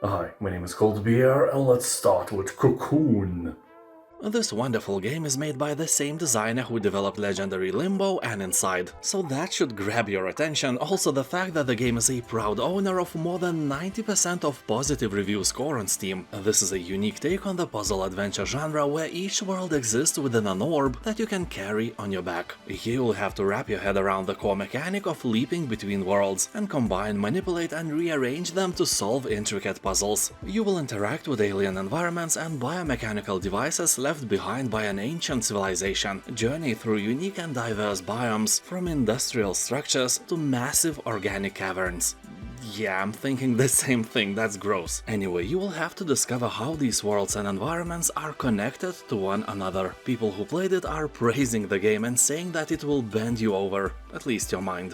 Hi, my name is ColdBeer, and let's start with COCOON. This wonderful game is made by the same designer who developed legendary Limbo and Inside, so that should grab your attention. Also the fact that the game is a proud owner of more than 90% of positive review score on Steam. This is a unique take on the puzzle-adventure genre where each world exists within an orb that you can carry on your back. Here you'll have to wrap your head around the core mechanic of leaping between worlds, and combine, manipulate and rearrange them to solve intricate puzzles. You will interact with alien environments and biomechanical devices left behind by an ancient civilization, journey through unique and diverse biomes, from industrial structures to massive organic caverns. Yeah, I'm thinking the same thing, that's gross. Anyway, you will have to discover how these worlds and environments are connected to one another. People who played it are praising the game and saying that it will bend you over, at least your mind.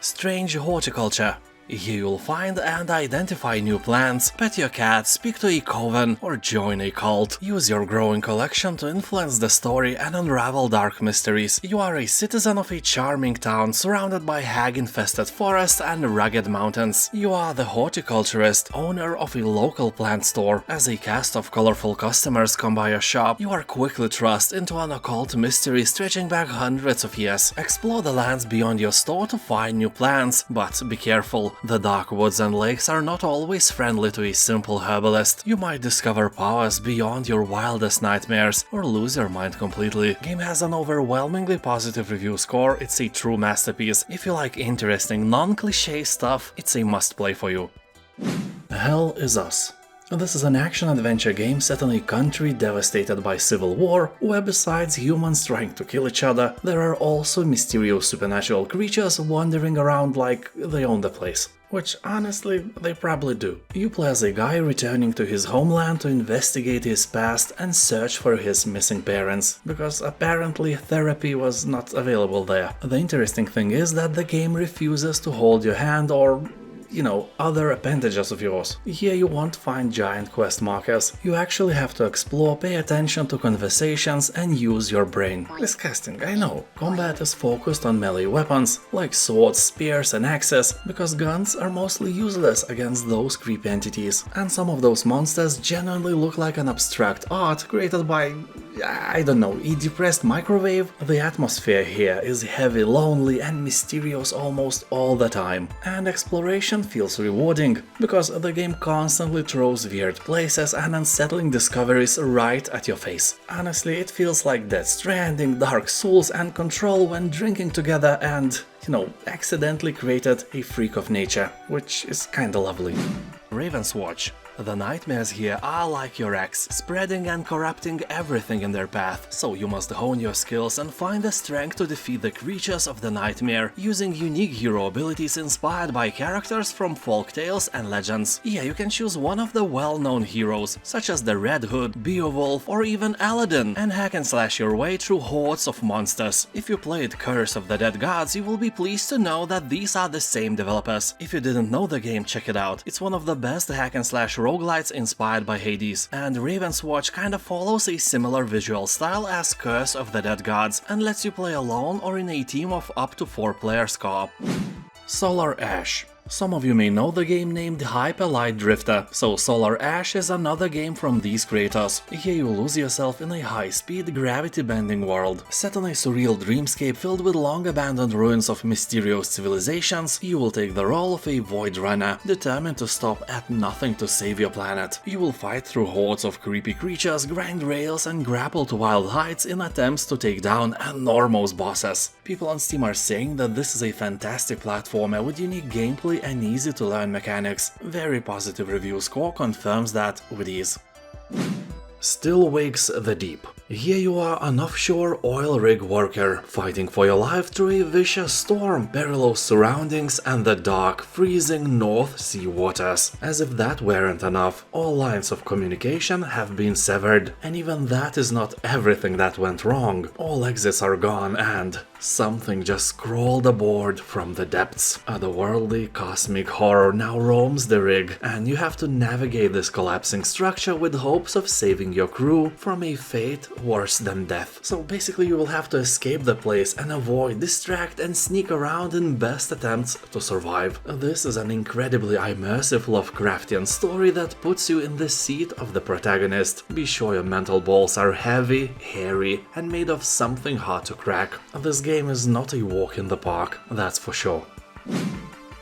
Strange Horticulture. Here you'll find and identify new plants, pet your cat, speak to a coven, or join a cult. Use your growing collection to influence the story and unravel dark mysteries. You are a citizen of a charming town surrounded by hag-infested forests and rugged mountains. You are the horticulturist, owner of a local plant store. As a cast of colorful customers come by your shop, you are quickly thrust into an occult mystery stretching back hundreds of years. Explore the lands beyond your store to find new plants, but be careful. The dark woods and lakes are not always friendly to a simple herbalist. You might discover powers beyond your wildest nightmares, or lose your mind completely. Game has an overwhelmingly positive review score, it's a true masterpiece. If you like interesting, non-cliché stuff, it's a must-play for you. Hell is Us. This is an action-adventure game set in a country devastated by civil war, where besides humans trying to kill each other, there are also mysterious supernatural creatures wandering around like they own the place. Which, honestly, they probably do. You play as a guy returning to his homeland to investigate his past and search for his missing parents, because apparently therapy was not available there. The interesting thing is that the game refuses to hold your hand or other appendages of yours. Here you won't find giant quest markers. You actually have to explore, pay attention to conversations and use your brain. Disgusting, I know. Combat is focused on melee weapons, like swords, spears and axes, because guns are mostly useless against those creepy entities. And some of those monsters genuinely look like an abstract art created by, I don't know, a depressed microwave. The atmosphere here is heavy, lonely and mysterious almost all the time. And exploration feels rewarding, because the game constantly throws weird places and unsettling discoveries right at your face. Honestly, it feels like Death Stranding, Dark Souls and Control when drinking together and, accidentally created a freak of nature, which is kinda lovely. Ravenswatch. The nightmares here are like your ex, spreading and corrupting everything in their path, so you must hone your skills and find the strength to defeat the creatures of the nightmare, using unique hero abilities inspired by characters from folk tales and legends. Yeah, you can choose one of the well-known heroes, such as the Red Hood, Beowulf or even Aladdin, and hack and slash your way through hordes of monsters. If you played Curse of the Dead Gods, you will be pleased to know that these are the same developers. If you didn't know the game, check it out. It's one of the best hack and slash roguelites inspired by Hades, and Ravenswatch kinda follows a similar visual style as Curse of the Dead Gods and lets you play alone or in a team of up to 4 players co-op. Solar Ash. Some of you may know the game named Hyper Light Drifter, so Solar Ash is another game from these creators. Here you lose yourself in a high-speed, gravity-bending world. Set in a surreal dreamscape filled with long-abandoned ruins of mysterious civilizations, you will take the role of a Void Runner, determined to stop at nothing to save your planet. You will fight through hordes of creepy creatures, grind rails and grapple to wild heights in attempts to take down enormous bosses. People on Steam are saying that this is a fantastic platformer with unique gameplay and easy-to-learn mechanics. Very positive review score confirms that with ease. Still Wakes the Deep. Here you are an offshore oil rig worker, fighting for your life through a vicious storm, perilous surroundings and the dark, freezing North Sea waters. As if that weren't enough, all lines of communication have been severed, and even that is not everything that went wrong. All exits are gone and something just crawled aboard from the depths. Otherworldly cosmic horror now roams the rig, and you have to navigate this collapsing structure with hopes of saving your crew from a fate worse than death. So basically you will have to escape the place and avoid, distract and sneak around in best attempts to survive. This is an incredibly immersive Lovecraftian story that puts you in the seat of the protagonist. Be sure your mental balls are heavy, hairy and made of something hard to crack. This game is not a walk in the park, that's for sure.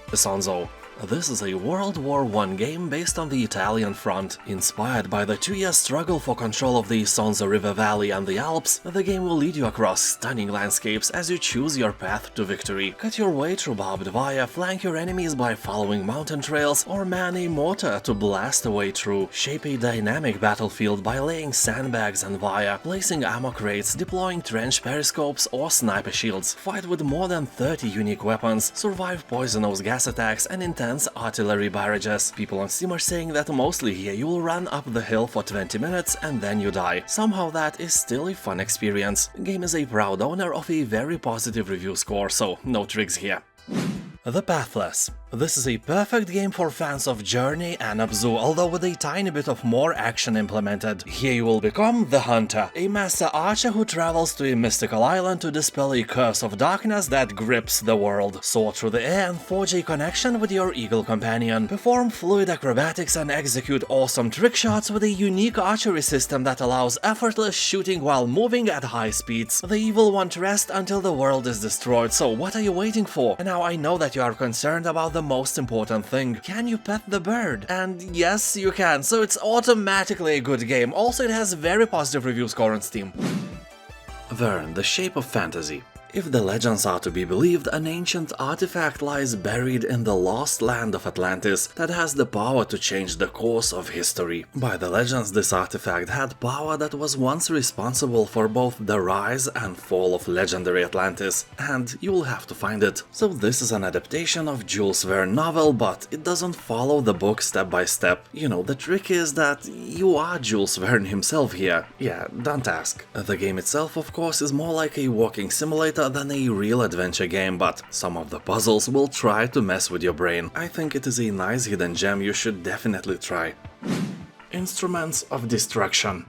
Isonzo. This is a World War I game based on the Italian front. Inspired by the 2-year struggle for control of the Isonzo River Valley and the Alps, the game will lead you across stunning landscapes as you choose your path to victory. Cut your way through barbed wire, flank your enemies by following mountain trails, or man a mortar to blast a way through. Shape a dynamic battlefield by laying sandbags and wire, placing ammo crates, deploying trench periscopes or sniper shields. Fight with more than 30 unique weapons, survive poisonous gas attacks and intense artillery barrages. People on Steam are saying that mostly here you will run up the hill for 20 minutes and then you die. Somehow that is still a fun experience. Game is a proud owner of a very positive review score, so no tricks here. The Pathless. This is a perfect game for fans of Journey and Abzu, although with a tiny bit of more action implemented. Here you will become the Hunter, a master archer who travels to a mystical island to dispel a curse of darkness that grips the world. Soar through the air and forge a connection with your eagle companion. Perform fluid acrobatics and execute awesome trick shots with a unique archery system that allows effortless shooting while moving at high speeds. The evil won't rest until the world is destroyed, so what are you waiting for? And now I know that you are concerned about the most important thing. Can you pet the bird? And yes, you can, so it's automatically a good game. Also, it has very positive review score on Steam. Verne, the Shape of Fantasy. If the legends are to be believed, an ancient artifact lies buried in the lost land of Atlantis that has the power to change the course of history. By the legends, this artifact had power that was once responsible for both the rise and fall of legendary Atlantis, and you will have to find it. So this is an adaptation of Jules Verne novel, but it doesn't follow the book step by step. You know, the trick is that you are Jules Verne himself here. Yeah, don't ask. The game itself, of course, is more like a walking simulator than a real adventure game, but some of the puzzles will try to mess with your brain. I think it is a nice hidden gem you should definitely try. Instruments of Destruction.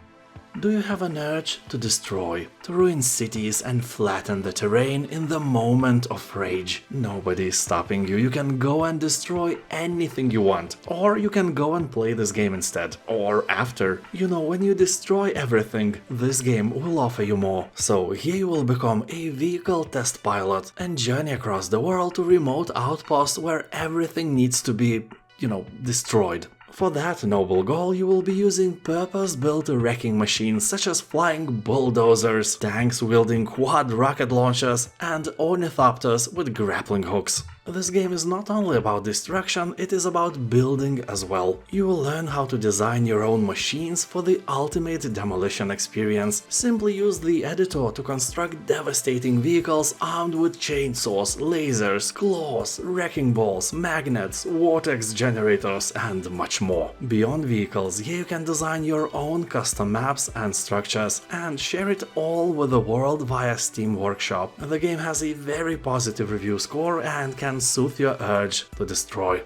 Do you have an urge to destroy, to ruin cities and flatten the terrain in the moment of rage? Nobody is stopping you. You can go and destroy anything you want. Or you can go and play this game instead. Or after. You know, when you destroy everything, this game will offer you more. So here you will become a vehicle test pilot and journey across the world to remote outposts where everything needs to be, you know, destroyed. For that noble goal, you will be using purpose-built wrecking machines such as flying bulldozers, tanks wielding quad rocket launchers, and ornithopters with grappling hooks. This game is not only about destruction, it is about building as well. You will learn how to design your own machines for the ultimate demolition experience. Simply use the editor to construct devastating vehicles armed with chainsaws, lasers, claws, wrecking balls, magnets, vortex generators, and much more. Beyond vehicles, here you can design your own custom maps and structures, and share it all with the world via Steam Workshop. The game has a very positive review score and can soothe your urge to destroy.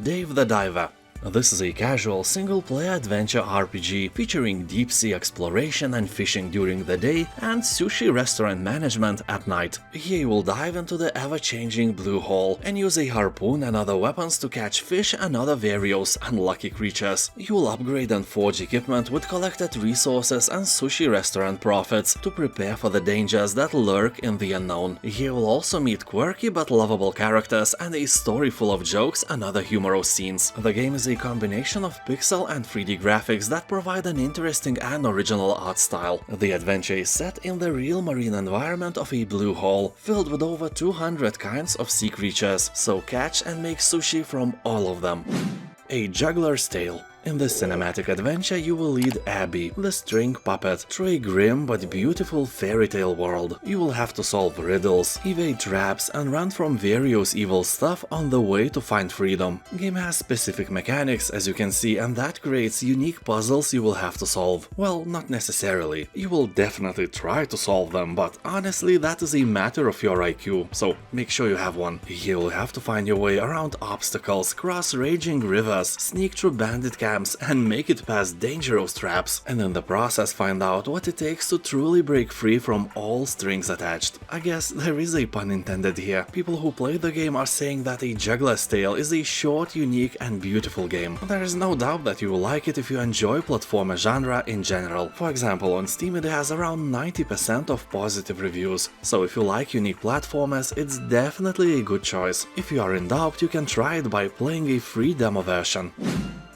Dave the Diver. This is a casual single-player adventure RPG featuring deep-sea exploration and fishing during the day and sushi restaurant management at night. Here you will dive into the ever-changing blue hole and use a harpoon and other weapons to catch fish and other various unlucky creatures. You will upgrade and forge equipment with collected resources and sushi restaurant profits to prepare for the dangers that lurk in the unknown. Here you will also meet quirky but lovable characters and a story full of jokes and other humorous scenes. The game is a combination of pixel and 3D graphics that provide an interesting and original art style. The adventure is set in the real marine environment of a blue hole, filled with over 200 kinds of sea creatures, so catch and make sushi from all of them. A Juggler's Tale. In this cinematic adventure, you will lead Abby, the string puppet, through a grim but beautiful fairy tale world. You will have to solve riddles, evade traps, and run from various evil stuff on the way to find freedom. Game has specific mechanics, as you can see, and that creates unique puzzles you will have to solve. Well, not necessarily. You will definitely try to solve them, but honestly, that is a matter of your IQ, so make sure you have one. You will have to find your way around obstacles, cross raging rivers, sneak through bandit camps, ramps and make it past dangerous traps, and in the process find out what it takes to truly break free from all strings attached. I guess there is a pun intended here. People who play the game are saying that a Juggler's Tale is a short, unique and beautiful game. There is no doubt that you will like it if you enjoy platformer genre in general. For example, on Steam it has around 90% of positive reviews, so if you like unique platformers, it's definitely a good choice. If you are in doubt, you can try it by playing a free demo version.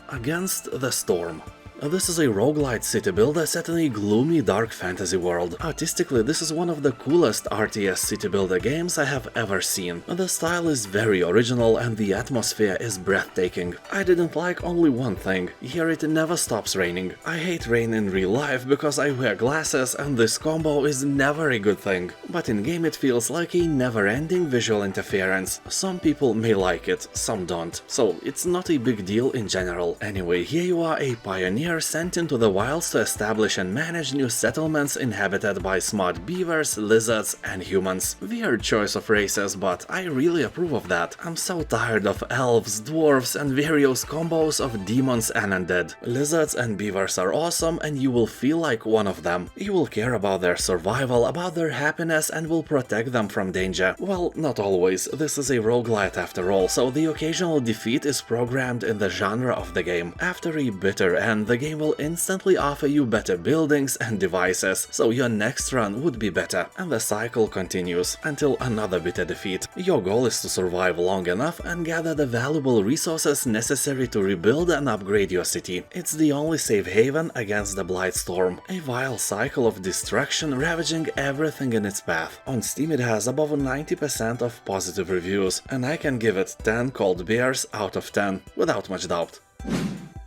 Against the Storm. This is a roguelite city builder set in a gloomy dark fantasy world. Artistically, this is one of the coolest RTS city builder games I have ever seen. The style is very original and the atmosphere is breathtaking. I didn't like only one thing: here it never stops raining. I hate rain in real life because I wear glasses and this combo is never a good thing. But in game it feels like a never-ending visual interference. Some people may like it, some don't, so it's not a big deal in general. Anyway, here you are, a pioneer sent into the wilds to establish and manage new settlements inhabited by smart beavers, lizards and humans. Weird choice of races, but I really approve of that. I'm so tired of elves, dwarves and various combos of demons and undead. Lizards and beavers are awesome and you will feel like one of them. You will care about their survival, about their happiness and will protect them from danger. Well, not always. This is a roguelite after all, so the occasional defeat is programmed in the genre of the game. After a bitter end, the game will instantly offer you better buildings and devices, so your next run would be better, and the cycle continues until another bitter defeat. Your goal is to survive long enough and gather the valuable resources necessary to rebuild and upgrade your city. It's the only safe haven against the Blightstorm, a vile cycle of destruction ravaging everything in its path. On Steam it has above 90% of positive reviews, and I can give it 10 ColdBeers out of 10, without much doubt.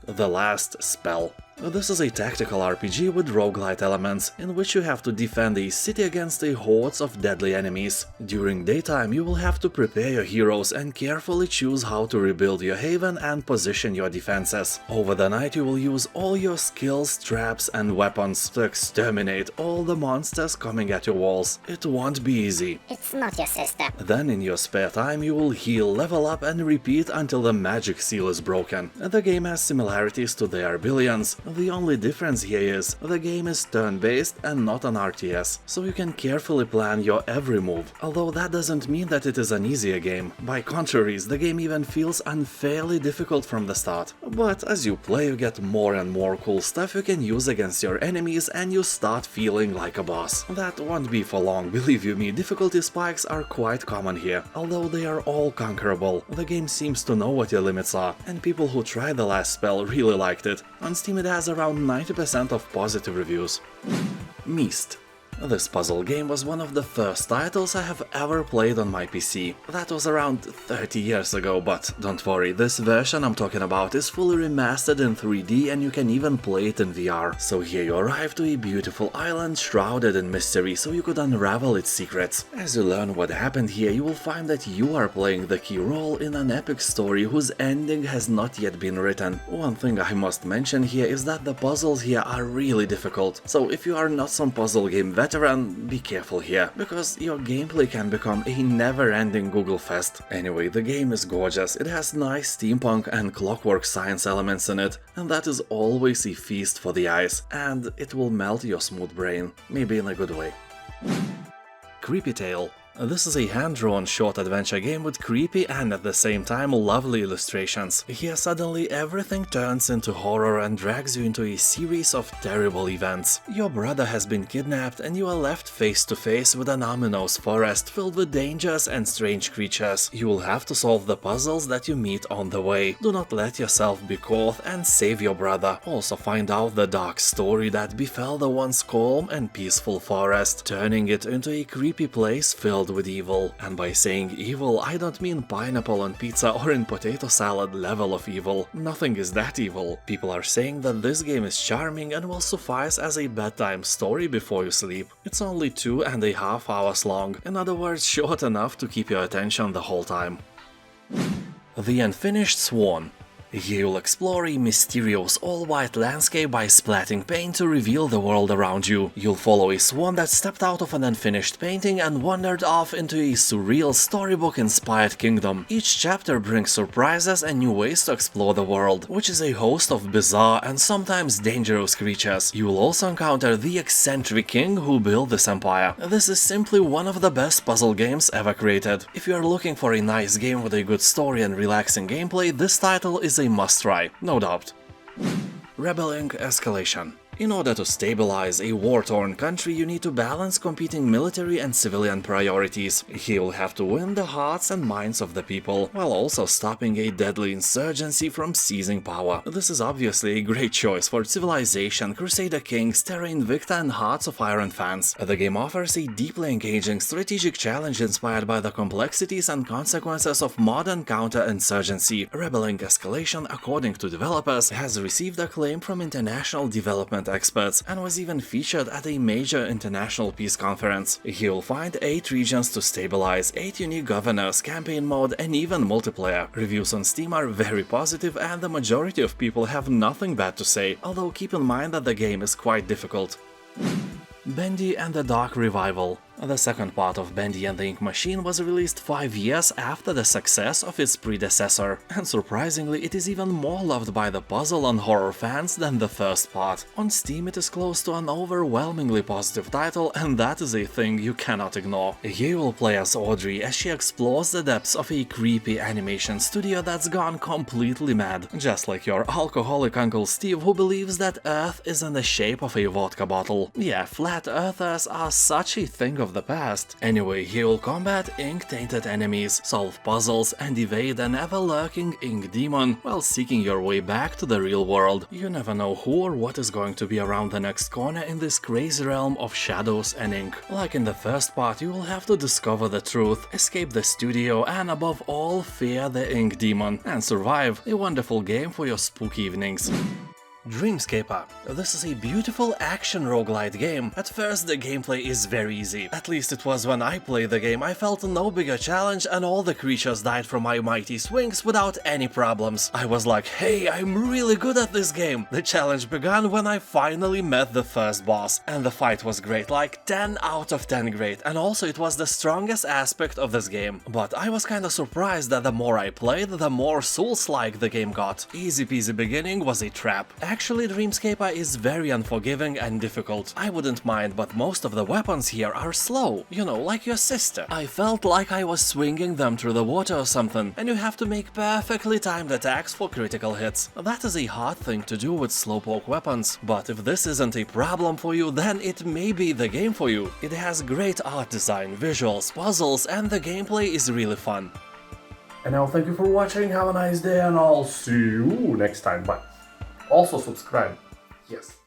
The Last Spell. This is a tactical RPG with roguelite elements, in which you have to defend a city against a hordes of deadly enemies. During daytime you will have to prepare your heroes and carefully choose how to rebuild your haven and position your defenses. Over the night you will use all your skills, traps and weapons to exterminate all the monsters coming at your walls. It won't be easy. It's not your sister. Then in your spare time you will heal, level up and repeat until the magic seal is broken. The game has similarities to the Arbillions. The only difference here is the game is turn-based and not an RTS, so you can carefully plan your every move, although that doesn't mean that it is an easier game. By contrary, the game even feels unfairly difficult from the start. But as you play you get more and more cool stuff you can use against your enemies and you start feeling like a boss. That won't be for long, believe you me, difficulty spikes are quite common here, although they are all conquerable. The game seems to know what your limits are, and people who tried The Last Spell really liked it. On Steam it has around 90% of positive reviews. Myst. This puzzle game was one of the first titles I have ever played on my PC. That was around 30 years ago, but don't worry, this version I'm talking about is fully remastered in 3D and you can even play it in VR. So here you arrive to a beautiful island shrouded in mystery so you could unravel its secrets. As you learn what happened here, you will find that you are playing the key role in an epic story whose ending has not yet been written. One thing I must mention here is that the puzzles here are really difficult, so if you are not some puzzle game veteran, be careful here, because your gameplay can become a never-ending Google fest. Anyway, the game is gorgeous, it has nice steampunk and clockwork science elements in it, and that is always a feast for the eyes, and it will melt your smooth brain, maybe in a good way. Creepy Tale. This is a hand-drawn short adventure game with creepy and at the same time lovely illustrations. Here suddenly everything turns into horror and drags you into a series of terrible events. Your brother has been kidnapped and you are left face to face with an ominous forest filled with dangers and strange creatures. You will have to solve the puzzles that you meet on the way. Do not let yourself be caught and save your brother. Also find out the dark story that befell the once calm and peaceful forest, turning it into a creepy place filled with evil. And by saying evil, I don't mean pineapple on pizza or in potato salad level of evil. Nothing is that evil. People are saying that this game is charming and will suffice as a bedtime story before you sleep. It's only 2.5 hours long, in other words, short enough to keep your attention the whole time. The Unfinished Swan. You'll explore a mysterious all-white landscape by splatting paint to reveal the world around you. You'll follow a swan that stepped out of an unfinished painting and wandered off into a surreal storybook-inspired kingdom. Each chapter brings surprises and new ways to explore the world, which is a host of bizarre and sometimes dangerous creatures. You will also encounter the eccentric king who built this empire. This is simply one of the best puzzle games ever created. If you are looking for a nice game with a good story and relaxing gameplay, this title is a must-try, no doubt. Rebelling Escalation. In order to stabilize a war-torn country, you need to balance competing military and civilian priorities. You'll have to win the hearts and minds of the people, while also stopping a deadly insurgency from seizing power. This is obviously a great choice for Civilization, Crusader Kings, Terra Invicta and Hearts of Iron fans. The game offers a deeply engaging strategic challenge inspired by the complexities and consequences of modern counter-insurgency. Rebelling Escalation, according to developers, has received acclaim from international development experts and was even featured at a major international peace conference. You'll find 8 regions to stabilize, 8 unique governors, campaign mode and even multiplayer. Reviews on Steam are very positive and the majority of people have nothing bad to say, although keep in mind that the game is quite difficult. Bendy and the Dark Revival. The second part of Bendy and the Ink Machine was released 5 years after the success of its predecessor, and surprisingly it is even more loved by the puzzle and horror fans than the first part. On Steam it is close to an overwhelmingly positive title, and that is a thing you cannot ignore. You will play as Audrey as she explores the depths of a creepy animation studio that's gone completely mad, just like your alcoholic Uncle Steve who believes that Earth is in the shape of a vodka bottle. Yeah, flat earthers are such a thing of the past. Anyway, he will combat ink-tainted enemies, solve puzzles and evade an ever-lurking ink demon while seeking your way back to the real world. You never know who or what is going to be around the next corner in this crazy realm of shadows and ink. Like in the first part, you will have to discover the truth, escape the studio and above all fear the ink demon and survive. A wonderful game for your spooky evenings. Dreamscaper. This is a beautiful action roguelite game. At first the gameplay is very easy. At least it was when I played the game. I felt no bigger challenge and all the creatures died from my mighty swings without any problems. I was like, hey, I'm really good at this game. The challenge began when I finally met the first boss. And the fight was great, like 10 out of 10 great. And also it was the strongest aspect of this game. But I was kinda surprised that the more I played, the more Souls-like the game got. Easy peasy beginning was a trap. Actually, Dreamscaper is very unforgiving and difficult. I wouldn't mind, but most of the weapons here are slow. You know, like your sister. I felt like I was swinging them through the water or something, and you have to make perfectly timed attacks for critical hits. That is a hard thing to do with slowpoke weapons, but if this isn't a problem for you, then it may be the game for you. It has great art design, visuals, puzzles, and the gameplay is really fun. And now thank you for watching, have a nice day, and I'll see you next time. Bye. Also subscribe. Yes.